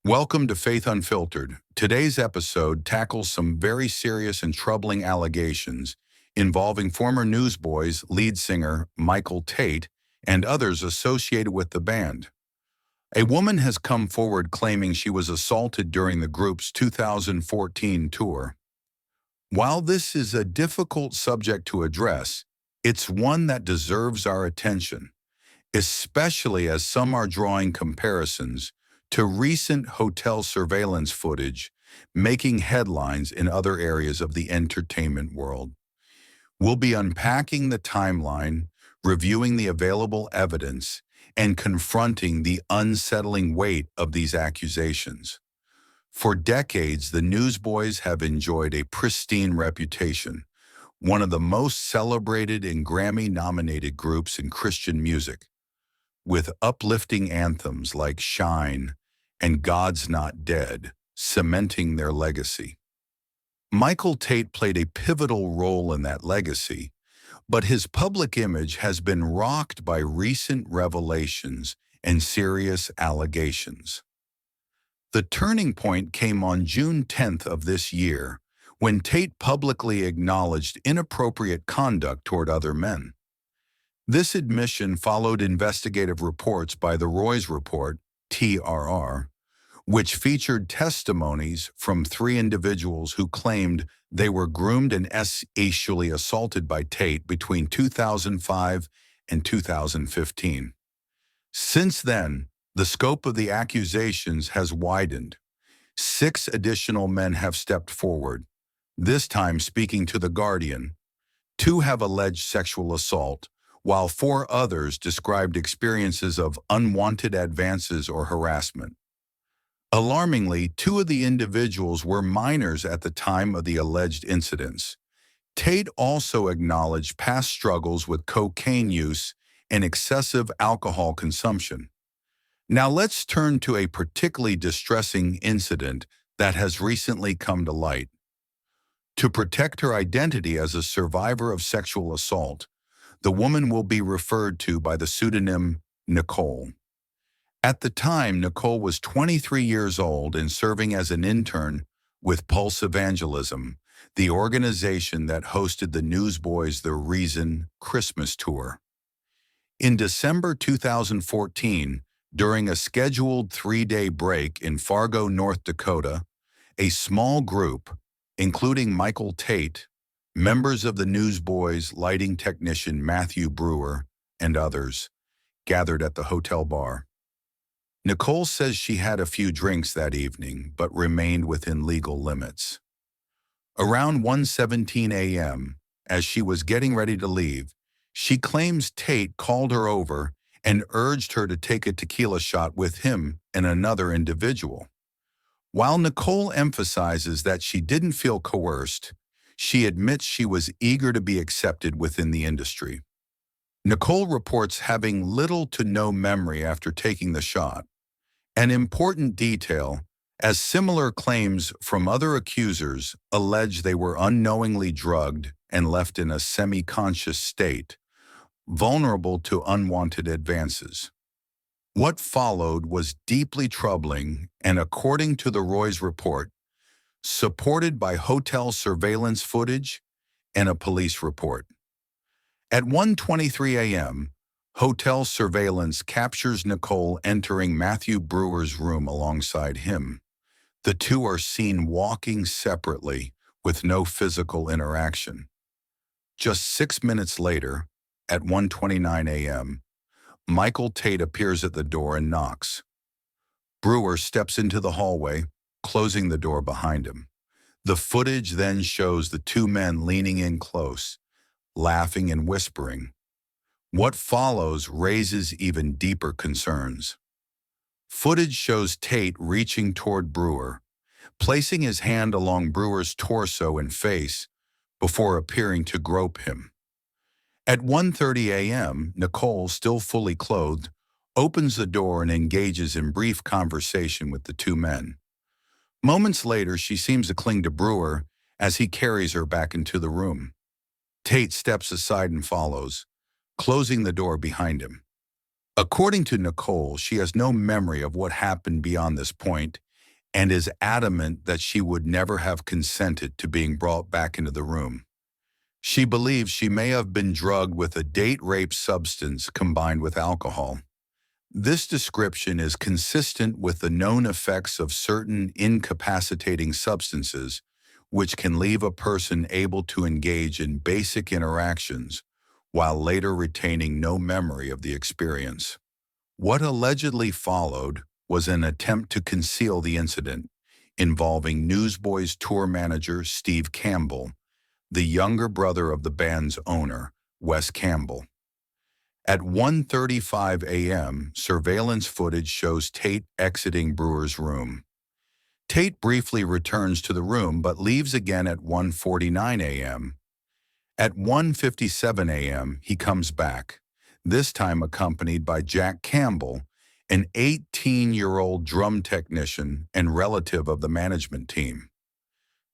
Welcome to Faith Unfiltered. Today's episode tackles some very serious and troubling allegations involving former Newsboys lead singer Micheal Tait and others associated with the band. A woman has come forward claiming she was assaulted during the group's 2014 tour. While this is a difficult subject to address, it's one that deserves our attention, especially as some are drawing comparisons to recent hotel surveillance footage making headlines in other areas of the entertainment world. We'll be unpacking the timeline, reviewing the available evidence, and confronting the unsettling weight of these accusations. For decades, the Newsboys have enjoyed a pristine reputation, one of the most celebrated and Grammy-nominated groups in Christian music, with uplifting anthems like Shine and God's Not Dead cementing their legacy. Micheal Tait played a pivotal role in that legacy, but his public image has been rocked by recent revelations and serious allegations. The turning point came on June 10th of this year, when Tait publicly acknowledged inappropriate conduct toward other men. This admission followed investigative reports by the Roy's Report, TRR, which featured testimonies from three individuals who claimed they were groomed and sexually assaulted by Tait between 2005 and 2015. Since then, the scope of the accusations has widened. 6 additional men have stepped forward, this time speaking to The Guardian. 2 have alleged sexual assault, while 4 others described experiences of unwanted advances or harassment. Alarmingly, 2 of the individuals were minors at the time of the alleged incidents. Tait also acknowledged past struggles with cocaine use and excessive alcohol consumption. Now let's turn to a particularly distressing incident that has recently come to light. To protect her identity as a survivor of sexual assault, the woman will be referred to by the pseudonym Nicole. At the time, Nicole was 23 years old and serving as an intern with Pulse Evangelism, the organization that hosted the Newsboys' The Reason Christmas tour. In December 2014, during a scheduled 3-day break in Fargo, North Dakota, a small group, including Micheal Tait, members of the Newsboys' lighting technician Matthew Brewer, and others, gathered at the hotel bar. Nicole says she had a few drinks that evening, but remained within legal limits. Around 1:17 a.m., as she was getting ready to leave, she claims Tait called her over and urged her to take a tequila shot with him and another individual. While Nicole emphasizes that she didn't feel coerced, she admits she was eager to be accepted within the industry. Nicole reports having little to no memory after taking the shot, an important detail, as similar claims from other accusers allege they were unknowingly drugged and left in a semi-conscious state, vulnerable to unwanted advances. What followed was deeply troubling and, according to the Roy's Report, supported by hotel surveillance footage and a police report. At 1:23 a.m., hotel surveillance captures Nicole entering Matthew Brewer's room alongside him. The 2 are seen walking separately with no physical interaction. Just 6 minutes later, at 1:29 a.m., Micheal Tait appears at the door and knocks. Brewer steps into the hallway, closing the door behind him. The footage then shows the 2 men leaning in close, laughing and whispering. What follows raises even deeper concerns. Footage shows Tait reaching toward Brewer, placing his hand along Brewer's torso and face before appearing to grope him. At 1:30 a.m., Nicole, still fully clothed, opens the door and engages in brief conversation with the 2 men. Moments later, she seems to cling to Brewer as he carries her back into the room. Tait steps aside and follows, closing the door behind him. According to Nicole, she has no memory of what happened beyond this point, and is adamant that she would never have consented to being brought back into the room. She believes she may have been drugged with a date-rape substance combined with alcohol. This description is consistent with the known effects of certain incapacitating substances, which can leave a person able to engage in basic interactions while later retaining no memory of the experience. What allegedly followed was an attempt to conceal the incident, involving Newsboys tour manager Steve Campbell, the younger brother of the band's owner, Wes Campbell. At 1:35 a.m., surveillance footage shows Tait exiting Brewer's room. Tait briefly returns to the room but leaves again at 1:49 a.m. At 1:57 a.m., he comes back, this time accompanied by Jack Campbell, an 18-year-old drum technician and relative of the management team.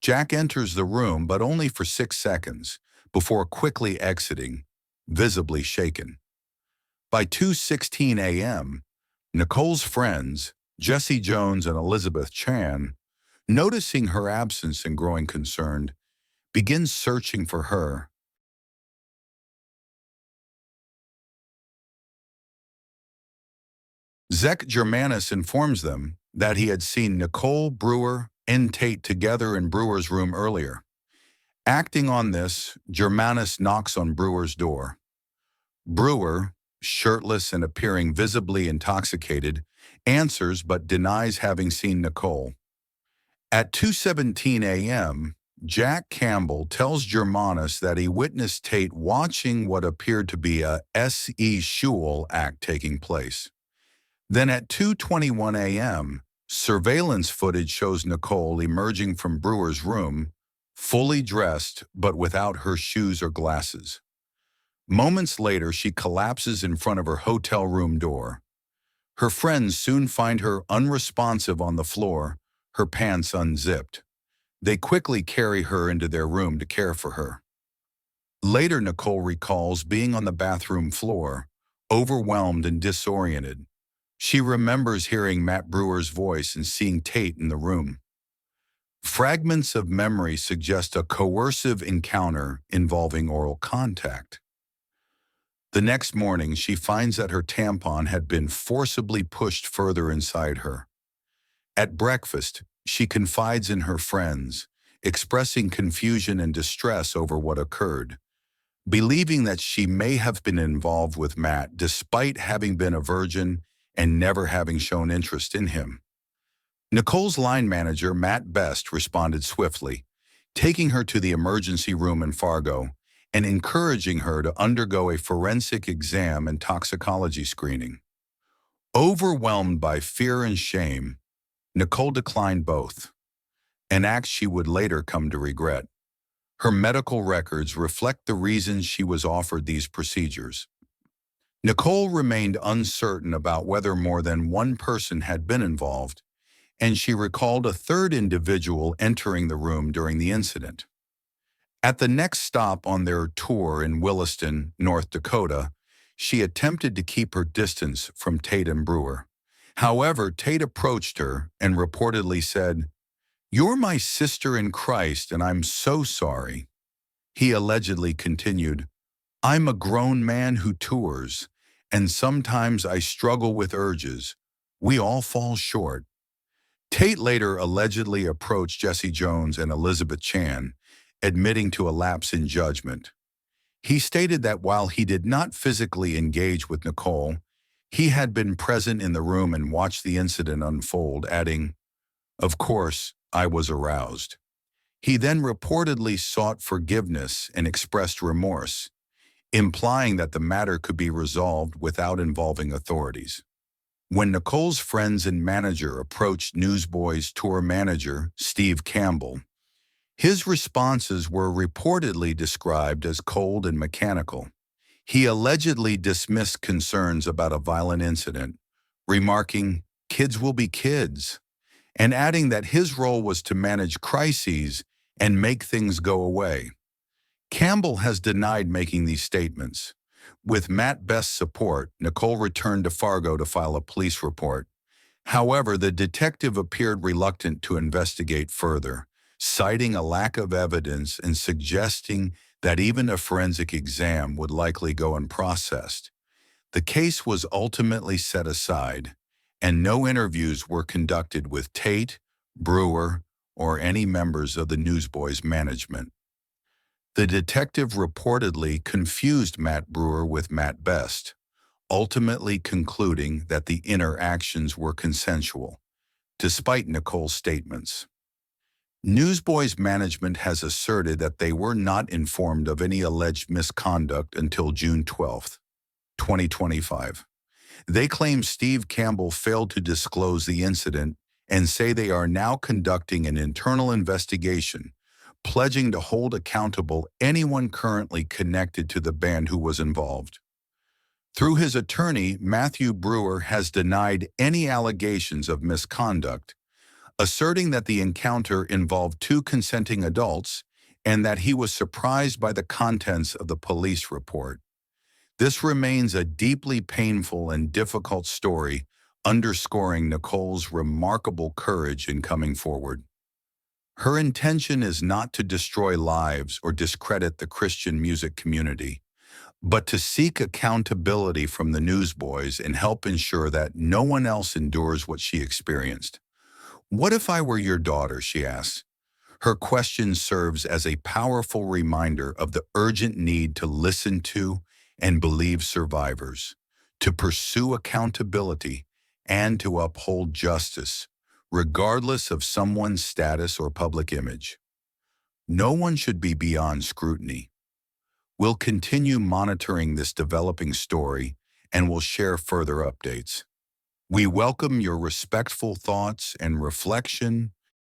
Jack enters the room but only for 6 seconds, before quickly exiting, visibly shaken. By 2:16 a.m., Nicole's friends, Jesse Jones and Elizabeth Chan, noticing her absence and growing concerned, begin searching for her. Zach Germanis informs them that he had seen Nicole, Brewer, and Tait together in Brewer's room earlier. Acting on this, Germanis knocks on Brewer's door. Brewer, shirtless and appearing visibly intoxicated, answers but denies having seen Nicole. At 2:17 a.m., Jack Campbell tells Germanis that he witnessed Tait watching what appeared to be a sexual act taking place. Then at 2:21 a.m., surveillance footage shows Nicole emerging from Brewer's room, fully dressed but without her shoes or glasses. Moments later, she collapses in front of her hotel room door. Her friends soon find her unresponsive on the floor, her pants unzipped. They quickly carry her into their room to care for her. Later, Nicole recalls being on the bathroom floor, overwhelmed and disoriented. She remembers hearing Matt Brewer's voice and seeing Tait in the room. Fragments of memory suggest a coercive encounter involving oral contact. The next morning, she finds that her tampon had been forcibly pushed further inside her. At breakfast, she confides in her friends, expressing confusion and distress over what occurred, believing that she may have been involved with Matt despite having been a virgin and never having shown interest in him. Nicole's line manager, Matt Best, responded swiftly, taking her to the emergency room in Fargo and encouraging her to undergo a forensic exam and toxicology screening. Overwhelmed by fear and shame, Nicole declined both, an act she would later come to regret. Her medical records reflect the reasons she was offered these procedures. Nicole remained uncertain about whether more than one person had been involved, and she recalled a third individual entering the room during the incident. At the next stop on their tour in Williston, North Dakota, she attempted to keep her distance from Tait and Brewer. However, Tait approached her and reportedly said, "You're my sister in Christ, and I'm so sorry." He allegedly continued, "I'm a grown man who tours, and sometimes I struggle with urges. We all fall short." Tait later allegedly approached Jesse Jones and Elizabeth Chan, admitting to a lapse in judgment. He stated that while he did not physically engage with Nicole, he had been present in the room and watched the incident unfold, adding, "Of course, I was aroused." He then reportedly sought forgiveness and expressed remorse, implying that the matter could be resolved without involving authorities. When Nicole's friends and manager approached Newsboys tour manager Steve Campbell, his responses were reportedly described as cold and mechanical. He allegedly dismissed concerns about a violent incident, remarking, "Kids will be kids," and adding that his role was to manage crises and make things go away. Campbell has denied making these statements. With Matt Best's support, Nicole returned to Fargo to file a police report. However, the detective appeared reluctant to investigate further, citing a lack of evidence and suggesting that even a forensic exam would likely go unprocessed. The case was ultimately set aside, and no interviews were conducted with Tait, Brewer, or any members of the Newsboys management. The detective reportedly confused Matt Brewer with Matt Best, ultimately concluding that the interactions were consensual, despite Nicole's statements. Newsboys management has asserted that they were not informed of any alleged misconduct until June 12, 2025. They claim Steve Campbell failed to disclose the incident and say they are now conducting an internal investigation, pledging to hold accountable anyone currently connected to the band who was involved. Through his attorney, Matthew Brewer has denied any allegations of misconduct, asserting that the encounter involved two consenting adults and that he was surprised by the contents of the police report. This remains a deeply painful and difficult story, underscoring Nicole's remarkable courage in coming forward. Her intention is not to destroy lives or discredit the Christian music community, but to seek accountability from the Newsboys and help ensure that no one else endures what she experienced. "What if I were your daughter?" she asks. Her question serves as a powerful reminder of the urgent need to listen to and believe survivors, to pursue accountability, and to uphold justice, regardless of someone's status or public image. No one should be beyond scrutiny. We'll continue monitoring this developing story and will share further updates. We welcome your respectful thoughts and reflection